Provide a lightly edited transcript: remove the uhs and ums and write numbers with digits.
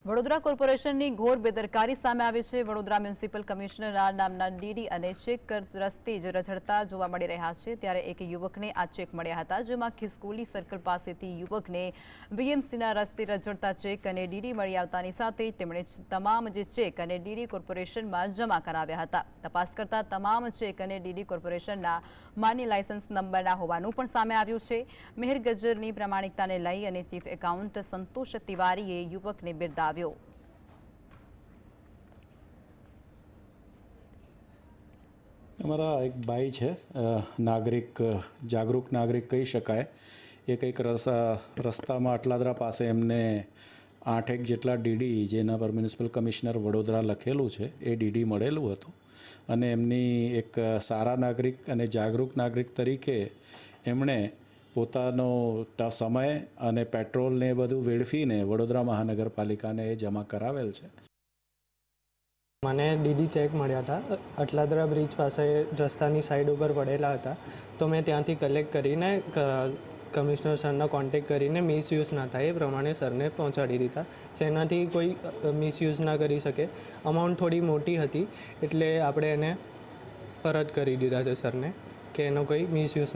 વડોદરા કોર્પોરેશનની ઘોર બેદરકારી સામે આવી છે। વડોદરા મ્યુનિસિપલ કમિશનરના નામના ડીડી અને ચેક રસ્તે જ રઝળતા જોવા મળી રહ્યા છે। ત્યારે એક યુવકને આ ચેક મળ્યા હતા, જેમાં ખિસકોલી સર્કલ પાસેથી યુવકને વીએમસીના રસ્તે રઝળતા ચેક અને ડીડી મળી આવતાની સાથે તેમણે તમામ જે ચેક અને ડીડી કોર્પોરેશનમાં જમા કરાવ્યા હતા। તપાસ કરતા તમામ ચેક અને ડીડી કોર્પોરેશનના માન્ય લાયસન્સ નંબરના હોવાનું પણ સામે આવ્યું છે। મેહર ગજ્જરની પ્રામાણિકતાને લઈ અને ચીફ એકાઉન્ટ સંતોષ તિવારીએ યુવકને બિરદાવ્યો। અમારા એક ભાઈ છે, નાગરિક, જાગૃત નાગરિક કહી શકાય। એ કંઈક રસ્તામાં અટલાદરા પાસે એમને 8 જેટલા ડીડી, જેના પર મ્યુનિસિપલ કમિશનર વડોદરા લખેલું છે, એ ડીડી મળેલું હતું અને એમની એક સારા નાગરિક અને જાગૃત નાગરિક તરીકે એમણે પોતાનો સમય અને પેટ્રોલને એ બધું વેડફીને વડોદરા મહાનગરપાલિકાને એ જમા કરાવેલ છે। મને ડીડી ચેક મળ્યા હતા, અટલાદરા બ્રિજ પાસે રસ્તાની સાઈડ ઉપર પડેલા હતા, તો મેં ત્યાંથી કલેક્ટ કરીને કમિશનર સરનો કોન્ટેક કરીને મિસયુઝ ના થાય એ પ્રમાણે સરને પહોંચાડી દીધા। જેનાથી કોઈ મિસયુઝ ના કરી શકે। અમાઉન્ટ થોડી મોટી હતી એટલે આપણે એને પરત કરી દીધા છે સરને, કે એનો કોઈ મિસયુઝ